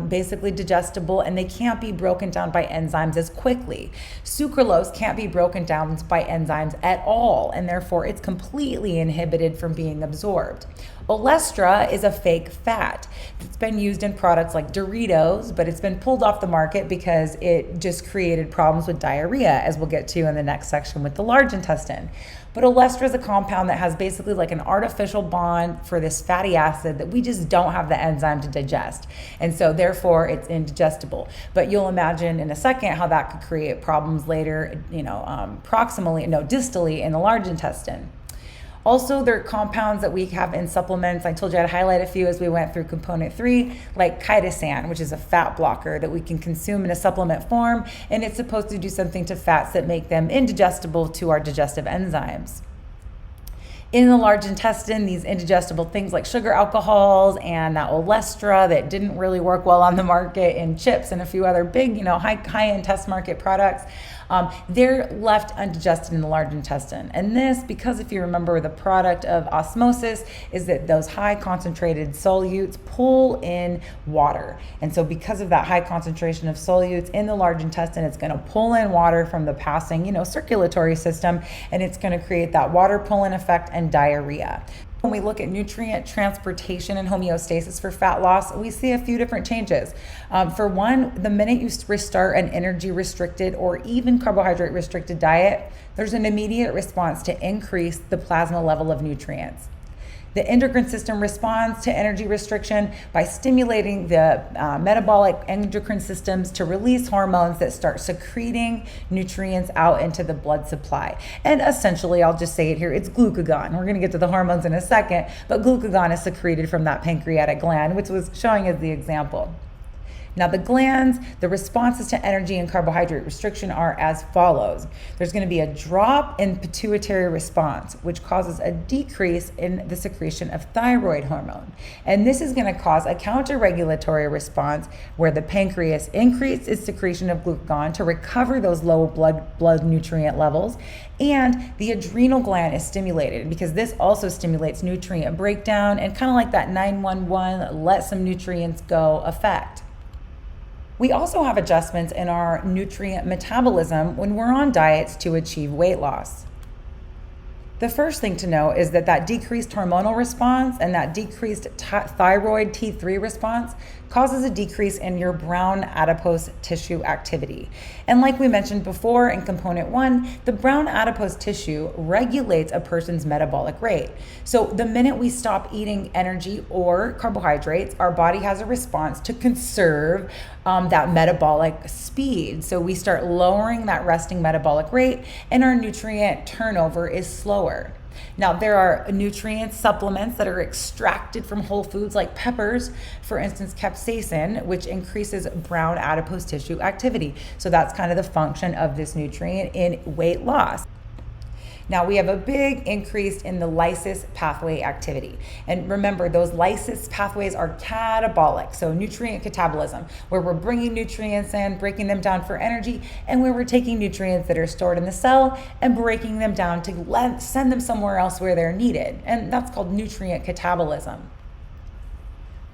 basically digestible and they can't be broken down by enzymes as quickly. Sucralose can't be broken down by enzymes at all, and therefore it's completely inhibited from being absorbed. Olestra is a fake fat. It's been used in products like Doritos, but it's been pulled off the market because it just created problems with diarrhea, as we'll get to in the next section with the large intestine. But olestra is a compound that has basically like an artificial bond for this fatty acid that we just don't have the enzyme to digest. And so therefore it's indigestible. But you'll imagine in a second how that could create problems later, distally in the large intestine. Also, there are compounds that we have in supplements. I told you I'd highlight a few as we went through component 3, like chitosan, which is a fat blocker that we can consume in a supplement form, and it's supposed to do something to fats that make them indigestible to our digestive enzymes. In the large intestine, these indigestible things like sugar alcohols and that olestra that didn't really work well on the market in chips and a few other big, high-end test market products, they're left undigested in the large intestine. And this, because if you remember, the product of osmosis is that those high concentrated solutes pull in water. And so because of that high concentration of solutes in the large intestine, it's going to pull in water from the passing, circulatory system, and it's going to create that water pull-in effect and diarrhea. When we look at nutrient transportation and homeostasis for fat loss, we see a few different changes. For one, the minute you restart an energy restricted or even carbohydrate restricted diet, there's an immediate response to increase the plasma level of nutrients. The endocrine system responds to energy restriction by stimulating the metabolic endocrine systems to release hormones that start secreting nutrients out into the blood supply. And essentially, I'll just say it here, it's glucagon. We're going to get to the hormones in a second, but glucagon is secreted from that pancreatic gland, which was showing as the example. Now the glands, the responses to energy and carbohydrate restriction are as follows. There's going to be a drop in pituitary response, which causes a decrease in the secretion of thyroid hormone. And this is going to cause a counter-regulatory response where the pancreas increases its secretion of glucagon to recover those low blood nutrient levels. And the adrenal gland is stimulated because this also stimulates nutrient breakdown and kind of like that 911 let some nutrients go effect. We also have adjustments in our nutrient metabolism when we're on diets to achieve weight loss. The first thing to know is that decreased hormonal response and that decreased thyroid T3 response causes a decrease in your brown adipose tissue activity. And like we mentioned before in component 1, the brown adipose tissue regulates a person's metabolic rate. So the minute we stop eating energy or carbohydrates, our body has a response to conserve that metabolic speed. So we start lowering that resting metabolic rate and our nutrient turnover is slower. Now, there are nutrient supplements that are extracted from whole foods like peppers, for instance, capsaicin, which increases brown adipose tissue activity. So that's kind of the function of this nutrient in weight loss. Now we have a big increase in the lysis pathway activity. And remember, those lysis pathways are catabolic, so nutrient catabolism, where we're bringing nutrients in, breaking them down for energy, and where we're taking nutrients that are stored in the cell and breaking them down to send them somewhere else where they're needed. And that's called nutrient catabolism.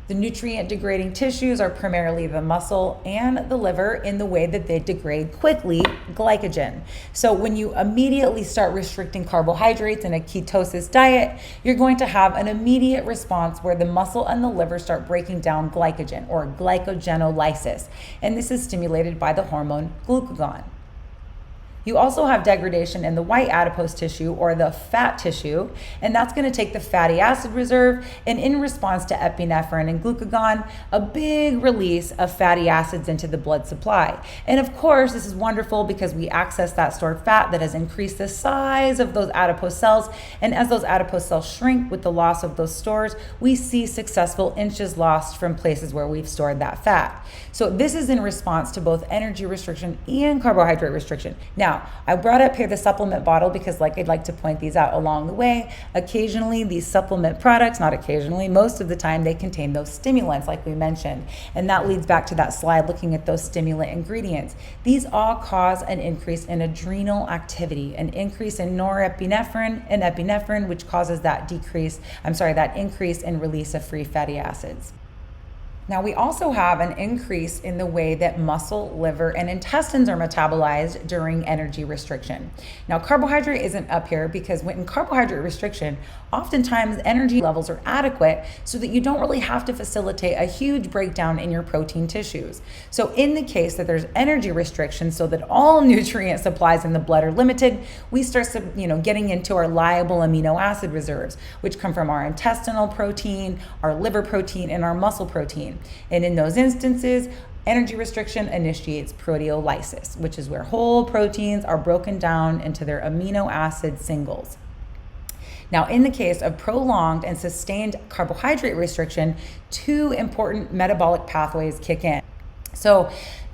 The nutrient degrading tissues are primarily the muscle and the liver in the way that they degrade quickly glycogen. So when you immediately start restricting carbohydrates in a ketosis diet, you're going to have an immediate response where the muscle and the liver start breaking down glycogen or glycogenolysis. And this is stimulated by the hormone glucagon. You also have degradation in the white adipose tissue or the fat tissue, and that's going to take the fatty acid reserve, and in response to epinephrine and glucagon, a big release of fatty acids into the blood supply. And of course, this is wonderful because we access that stored fat that has increased the size of those adipose cells, and as those adipose cells shrink with the loss of those stores, we see successful inches lost from places where we've stored that fat. So this is in response to both energy restriction and carbohydrate restriction. Now, I brought up here the supplement bottle because I'd like to point these out along the way. Occasionally, these supplement products, not occasionally, most of the time, they contain those stimulants like we mentioned. And that leads back to that slide looking at those stimulant ingredients. These all cause an increase in adrenal activity, an increase in norepinephrine and epinephrine, which causes that increase in release of free fatty acids. Now, we also have an increase in the way that muscle, liver, and intestines are metabolized during energy restriction. Now, carbohydrate isn't up here because in carbohydrate restriction, oftentimes energy levels are adequate so that you don't really have to facilitate a huge breakdown in your protein tissues. So in the case that there's energy restriction so that all nutrient supplies in the blood are limited, we start getting into our liable amino acid reserves, which come from our intestinal protein, our liver protein, and our muscle protein. And in those instances, energy restriction initiates proteolysis, which is where whole proteins are broken down into their amino acid singles. Now, in the case of prolonged and sustained carbohydrate restriction, two important metabolic pathways kick in. So,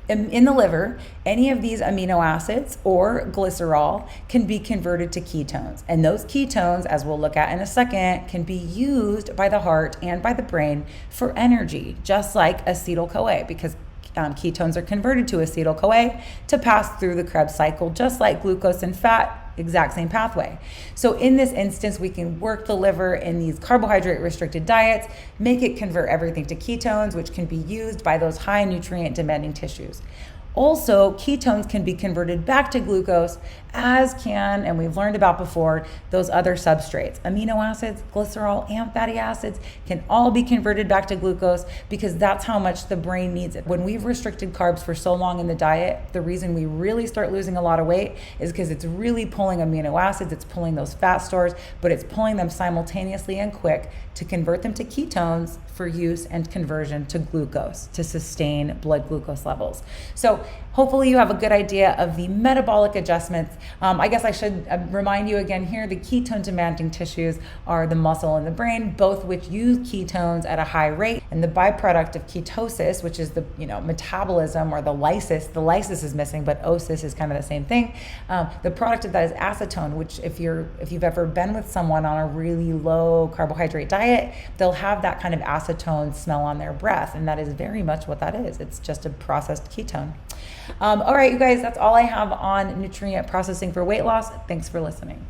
in the liver, any of these amino acids or glycerol can be converted to ketones. And those ketones, as we'll look at in a second, can be used by the heart and by the brain for energy, just like acetyl-CoA, because ketones are converted to acetyl-CoA to pass through the Krebs cycle, just like glucose and fat, exact same pathway. So in this instance, we can work the liver in these carbohydrate restricted diets, make it convert everything to ketones, which can be used by those high nutrient demanding tissues. Also, ketones can be converted back to glucose as can, and we've learned about before, those other substrates. Amino acids, glycerol, and fatty acids can all be converted back to glucose because that's how much the brain needs it. When we've restricted carbs for so long in the diet, the reason we really start losing a lot of weight is because it's really pulling amino acids, it's pulling those fat stores, but it's pulling them simultaneously and quick to convert them to ketones for use and conversion to glucose to sustain blood glucose levels. So hopefully you have a good idea of the metabolic adjustments. I guess I should remind you again here, the ketone demanding tissues are the muscle and the brain, both which use ketones at a high rate. And the byproduct of ketosis, which is the metabolism or the lysis is missing, but osis is kind of the same thing. The product of that is acetone, which if you've ever been with someone on a really low carbohydrate diet, they'll have that kind of acetone smell on their breath. And that is very much what that is. It's just a processed ketone. All right, you guys, that's all I have on nutrient processing for weight loss. Thanks for listening.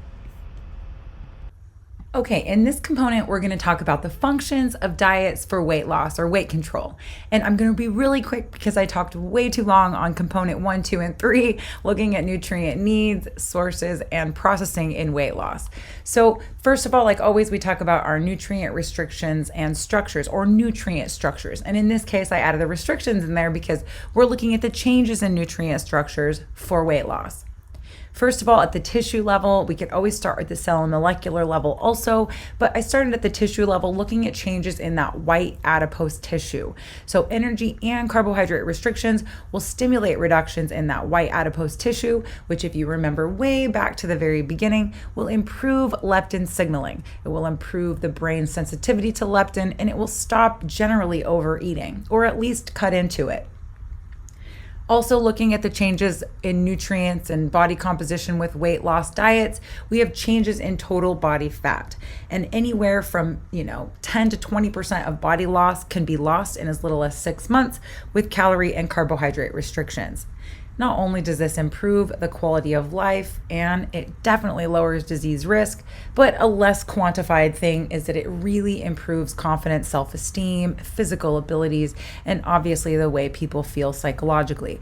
Okay, in this component, we're going to talk about the functions of diets for weight loss or weight control. And I'm going to be really quick because I talked way too long on component 1, 2, and 3, looking at nutrient needs, sources, and processing in weight loss. So first of all, like always, we talk about our nutrient restrictions and structures or nutrient structures. And in this case, I added the restrictions in there because we're looking at the changes in nutrient structures for weight loss. First of all, at the tissue level, we could always start at the cell and molecular level also, but I started at the tissue level looking at changes in that white adipose tissue. So energy and carbohydrate restrictions will stimulate reductions in that white adipose tissue, which if you remember way back to the very beginning, will improve leptin signaling. It will improve the brain's sensitivity to leptin, and it will stop generally overeating, or at least cut into it. Also looking at the changes in nutrients and body composition with weight loss diets, we have changes in total body fat. And anywhere from 10 to 20% of body loss can be lost in as little as 6 months with calorie and carbohydrate restrictions. Not only does this improve the quality of life and it definitely lowers disease risk, but a less quantified thing is that it really improves confidence, self-esteem, physical abilities, and obviously the way people feel psychologically.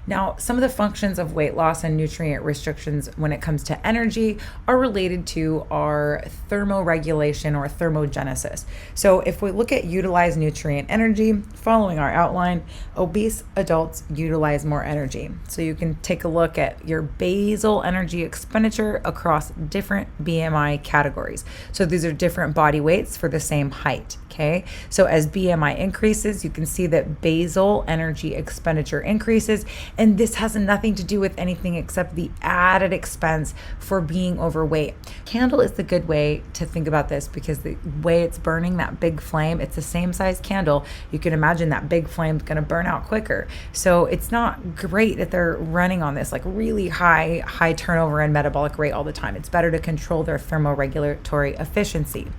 Now, some of the functions of weight loss and nutrient restrictions when it comes to energy are related to our thermoregulation or thermogenesis. So if we look at utilized nutrient energy, following our outline, obese adults utilize more energy. So you can take a look at your basal energy expenditure across different BMI categories. So these are different body weights for the same height. Okay, so as BMI increases, you can see that basal energy expenditure increases, and this has nothing to do with anything except the added expense for being overweight. Candle is the good way to think about this because the way it's burning, that big flame, it's the same size candle. You can imagine that big flame is going to burn out quicker. So it's not great that they're running on this like really high turnover and metabolic rate all the time. It's better to control their thermoregulatory efficiency.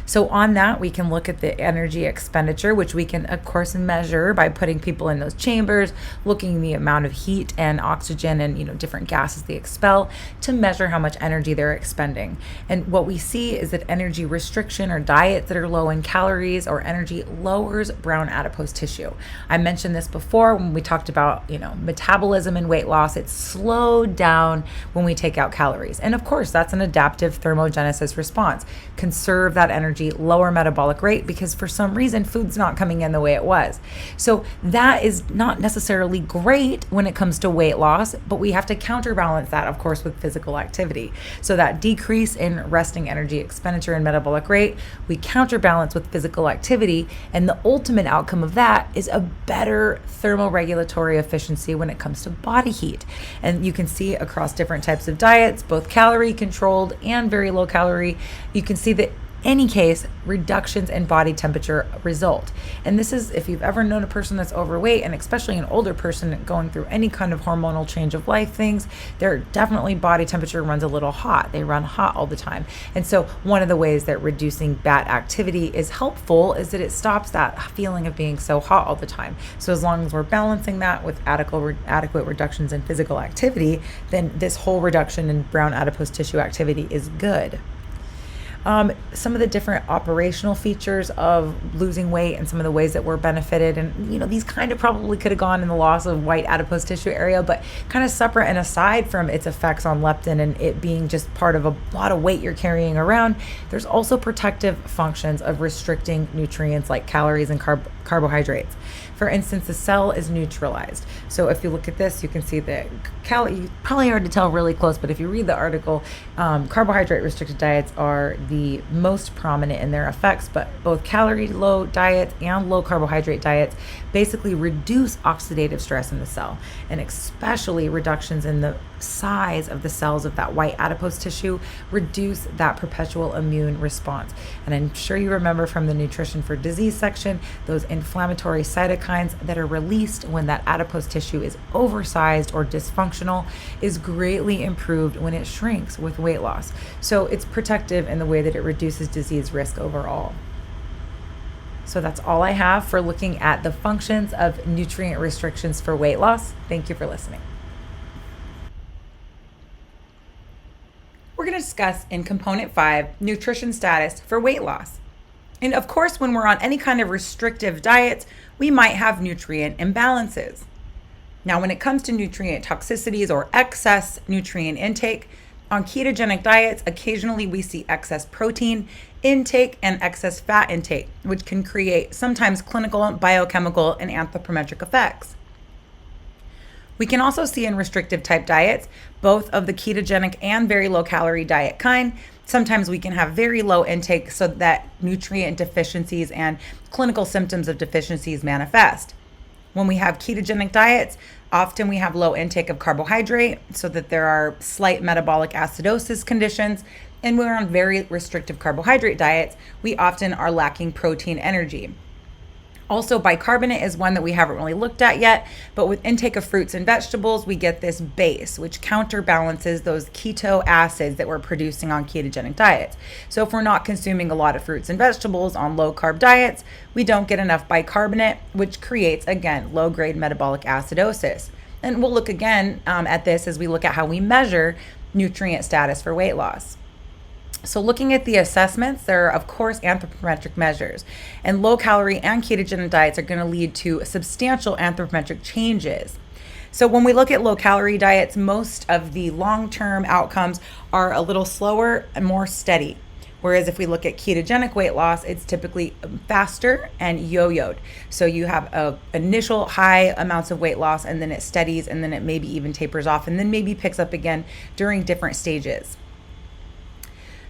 So on that, we can look at the energy expenditure, which we can, of course, measure by putting people in those chambers, looking at the amount of heat and oxygen and, different gases they expel to measure how much energy they're expending. And what we see is that energy restriction or diets that are low in calories or energy lowers brown adipose tissue. I mentioned this before when we talked about, metabolism and weight loss. It's slowed down when we take out calories. And of course, that's an adaptive thermogenesis response. Conserve that energy, lower metabolic rate, because for some reason food's not coming in the way it was. So that is not necessarily great when it comes to weight loss, but we have to counterbalance that, of course, with physical activity. So that decrease in resting energy expenditure and metabolic rate, we counterbalance with physical activity, and the ultimate outcome of that is a better thermoregulatory efficiency when it comes to body heat. And you can see across different types of diets, both calorie controlled and very low calorie, you can see that any case, reductions in body temperature result. And this is if you've ever known a person that's overweight, and especially an older person going through any kind of hormonal change of life things, their definitely body temperature runs a little hot. They run hot all the time. And so one of the ways that reducing bat activity is helpful is that it stops that feeling of being so hot all the time. So as long as we're balancing that with adequate reductions in physical activity, then this whole reduction in brown adipose tissue activity is good. some of the different operational features of losing weight and some of the ways that we're benefited. And, these kind of probably could have gone in the loss of white adipose tissue area, but kind of separate and aside from its effects on leptin and it being just part of a lot of weight you're carrying around, there's also protective functions of restricting nutrients like calories and carbohydrates. For instance, the cell is neutralized. So if you look at this, you can see that probably hard to tell really close, but if you read the article, carbohydrate restricted diets are the most prominent in their effects, but both calorie low diets and low carbohydrate diets basically reduce oxidative stress in the cell, and especially reductions in the size of the cells of that white adipose tissue reduce that perpetual immune response. And I'm sure you remember from the nutrition for disease section, those inflammatory cytokines that are released when that adipose tissue is oversized or dysfunctional is greatly improved when it shrinks with weight loss. So it's protective in the way that it reduces disease risk overall. So that's all I have for looking at the functions of nutrient restrictions for weight loss. Thank you for listening. We're going to discuss in component 5, nutrition status for weight loss. And of course, when we're on any kind of restrictive diets, we might have nutrient imbalances. Now, when it comes to nutrient toxicities or excess nutrient intake, on ketogenic diets, occasionally we see excess protein intake and excess fat intake, which can create sometimes clinical, biochemical, and anthropometric effects. We can also see in restrictive type diets, both of the ketogenic and very low calorie diet kind. Sometimes we can have very low intake so that nutrient deficiencies and clinical symptoms of deficiencies manifest. When we have ketogenic diets, often we have low intake of carbohydrate so that there are slight metabolic acidosis conditions. And when we're on very restrictive carbohydrate diets, we often are lacking protein energy. Also, bicarbonate is one that we haven't really looked at yet, but with intake of fruits and vegetables, we get this base, which counterbalances those keto acids that we're producing on ketogenic diets. So if we're not consuming a lot of fruits and vegetables on low carb diets, we don't get enough bicarbonate, which creates, again, low grade metabolic acidosis. And we'll look again at this as we look at how we measure nutrient status for weight loss. So looking at the assessments, there are, of course, anthropometric measures. And low-calorie and ketogenic diets are going to lead to substantial anthropometric changes. So when we look at low-calorie diets, most of the long-term outcomes are a little slower and more steady. Whereas if we look at ketogenic weight loss, it's typically faster and yo-yoed. So you have initial high amounts of weight loss, and then it steadies, and then it maybe even tapers off, and then maybe picks up again during different stages.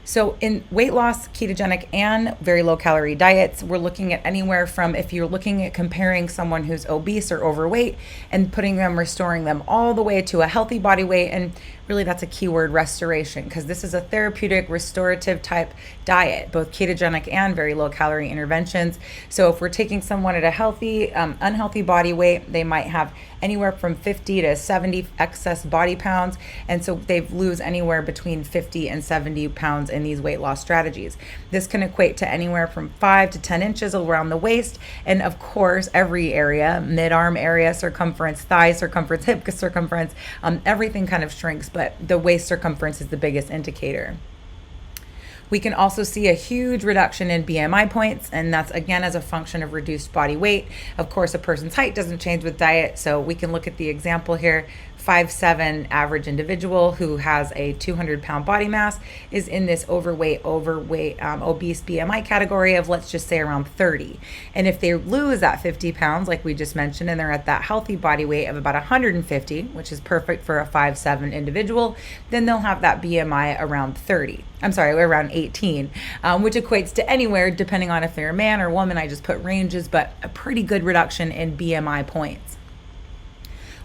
So in weight loss, ketogenic and very low calorie diets, we're looking at anywhere from, if you're looking at comparing someone who's obese or overweight and restoring them all the way to a healthy body weight, and really that's a keyword, restoration, because this is a therapeutic restorative type diet, both ketogenic and very low calorie interventions. So if we're taking someone at a healthy, unhealthy body weight, they might have anywhere from 50 to 70 excess body pounds. And so they lose anywhere between 50 and 70 pounds in these weight loss strategies. This can equate to anywhere from 5 to 10 inches around the waist. And of course, every area, mid-arm area, circumference, thigh circumference, hip circumference, everything kind of shrinks, but the waist circumference is the biggest indicator. We can also see a huge reduction in BMI points, and that's again as a function of reduced body weight. Of course, a person's height doesn't change with diet, so we can look at the example here. 5'7" average individual who has a 200-pound body mass is in this overweight, obese BMI category of, let's just say, around 30. And if they lose that 50 pounds, like we just mentioned, and they're at that healthy body weight of about 150, which is perfect for a 5'7" individual, then they'll have that BMI around 18, which equates to anywhere, depending on if they're a man or woman, I just put ranges, but a pretty good reduction in BMI points.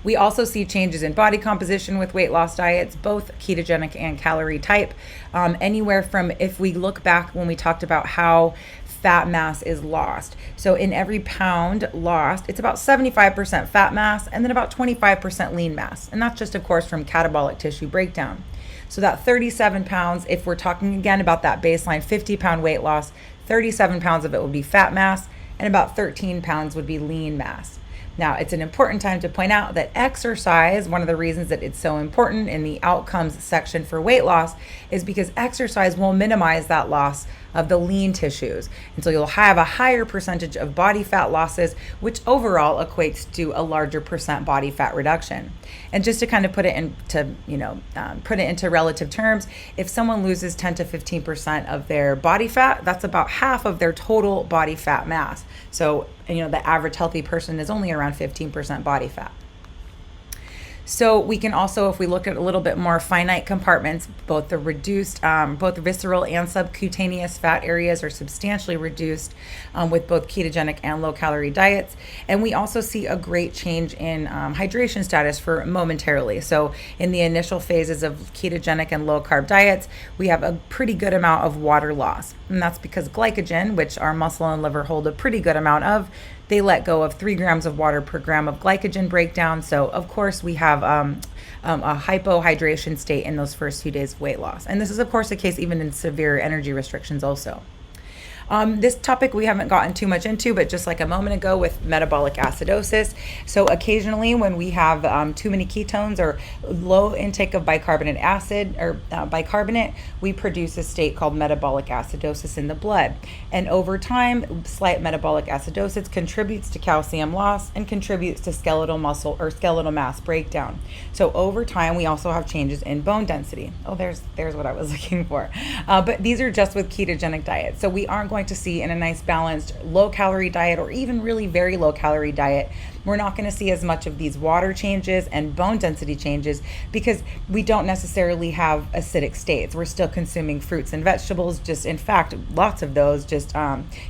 We also see changes in body composition with weight loss diets, both ketogenic and calorie type. Anywhere from, if we look back when we talked about how fat mass is lost. So in every pound lost, it's about 75% fat mass and then about 25% lean mass. And that's just, of course, from catabolic tissue breakdown. So that 37 pounds, if we're talking again about that baseline 50-pound weight loss, 37 pounds of it would be fat mass and about 13 pounds would be lean mass. Now, it's an important time to point out that exercise, one of the reasons that it's so important in the outcomes section for weight loss, is because exercise will minimize that loss of the lean tissues. And so you'll have a higher percentage of body fat losses, which overall equates to a larger percent body fat reduction. And just to kind of put it into relative terms, if someone loses 10 to 15% of their body fat, that's about half of their total body fat mass. So, the average healthy person is only around 15% body fat. So we can also, if we look at a little bit more finite compartments, both the reduced, both visceral and subcutaneous fat areas are substantially reduced with both ketogenic and low-calorie diets. And we also see a great change in hydration status for momentarily. So in the initial phases of ketogenic and low-carb diets, we have a pretty good amount of water loss. And that's because glycogen, which our muscle and liver hold a pretty good amount of, they let go of 3 grams of water per gram of glycogen breakdown. So, of course, we have a hypohydration state in those first few days of weight loss. And this is, of course, the case even in severe energy restrictions also. This topic we haven't gotten too much into, but just like a moment ago with metabolic acidosis. So occasionally when we have too many ketones or low intake of bicarbonate acid or bicarbonate, we produce a state called metabolic acidosis in the blood. And over time, slight metabolic acidosis contributes to calcium loss and contributes to skeletal muscle or skeletal mass breakdown. So over time, we also have changes in bone density. Oh, there's what I was looking for. But these are just with ketogenic diet. So we aren't going to see in a nice balanced low calorie diet or even really very low calorie diet, we're not going to see as much of these water changes and bone density changes because we don't necessarily have acidic states. We're still consuming fruits and vegetables, just in fact, lots of those, just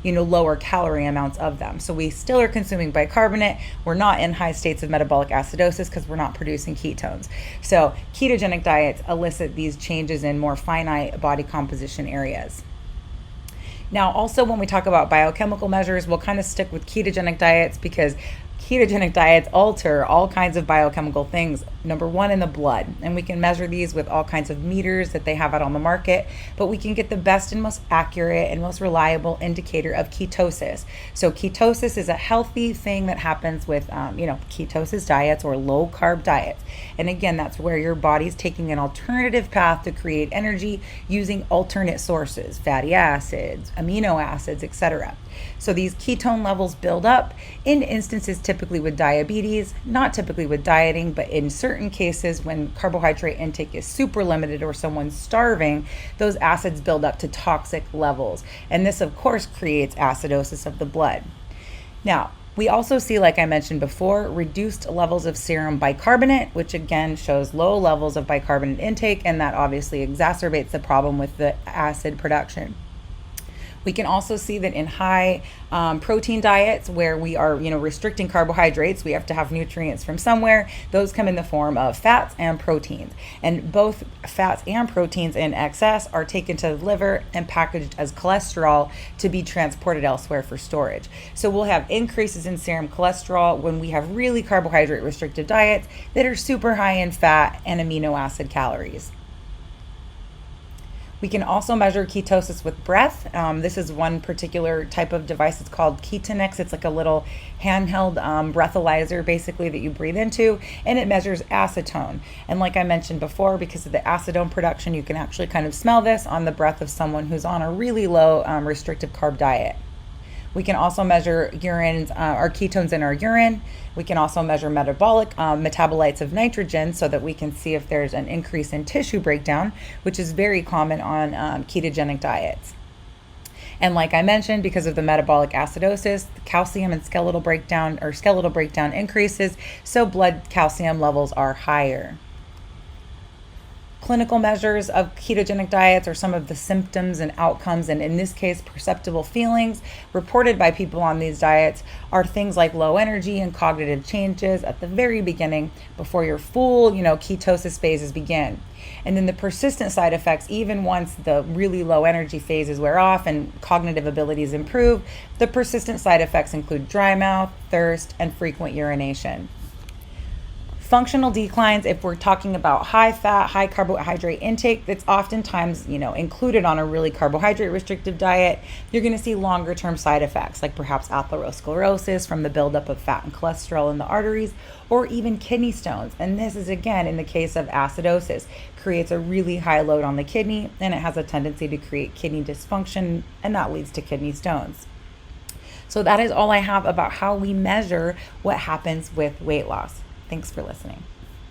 lower calorie amounts of them. So we still are consuming bicarbonate. We're not in high states of metabolic acidosis because we're not producing ketones. So ketogenic diets elicit these changes in more finite body composition areas. Now, also when we talk about biochemical measures, we'll kind of stick with ketogenic diets because ketogenic diets alter all kinds of biochemical things. Number one, in the blood. And we can measure these with all kinds of meters that they have out on the market, but we can get the best and most accurate and most reliable indicator of ketosis. So ketosis is a healthy thing that happens with, ketosis diets or low carb diets. And again, that's where your body's taking an alternative path to create energy using alternate sources, fatty acids, amino acids, etc. So these ketone levels build up in instances typically with diabetes, not typically with dieting, but in certain cases when carbohydrate intake is super limited or someone's starving, those acids build up to toxic levels. And this, of course, creates acidosis of the blood. Now, we also see, like I mentioned before, reduced levels of serum bicarbonate, which again shows low levels of bicarbonate intake, and that obviously exacerbates the problem with the acid production. We can also see that in high protein diets where we are, restricting carbohydrates, we have to have nutrients from somewhere. Those come in the form of fats and proteins. And both fats and proteins in excess are taken to the liver and packaged as cholesterol to be transported elsewhere for storage. So we'll have increases in serum cholesterol when we have really carbohydrate restricted diets that are super high in fat and amino acid calories. We can also measure ketosis with breath. This is one particular type of device. It's called Ketonix. It's like a little handheld breathalyzer, basically, that you breathe into, and it measures acetone. And like I mentioned before, because of the acetone production, you can actually kind of smell this on the breath of someone who's on a really low restrictive carb diet. We can also measure our ketones in our urine. We can also measure metabolic metabolites of nitrogen so that we can see if there's an increase in tissue breakdown, which is very common on ketogenic diets. And like I mentioned, because of the metabolic acidosis, the calcium and skeletal breakdown increases, so blood calcium levels are higher. Clinical measures of ketogenic diets are some of the symptoms and outcomes, and in this case, perceptible feelings reported by people on these diets are things like low energy and cognitive changes at the very beginning before your full, ketosis phases begin. And then the persistent side effects, even once the really low energy phases wear off and cognitive abilities improve, the persistent side effects include dry mouth, thirst, and frequent urination. Functional declines, if we're talking about high fat, high carbohydrate intake, that's oftentimes, included on a really carbohydrate restrictive diet, you're going to see longer term side effects like perhaps atherosclerosis from the buildup of fat and cholesterol in the arteries, or even kidney stones. And this is, again, in the case of acidosis, creates a really high load on the kidney, and it has a tendency to create kidney dysfunction, and that leads to kidney stones. So that is all I have about how we measure what happens with weight loss. Thanks for listening.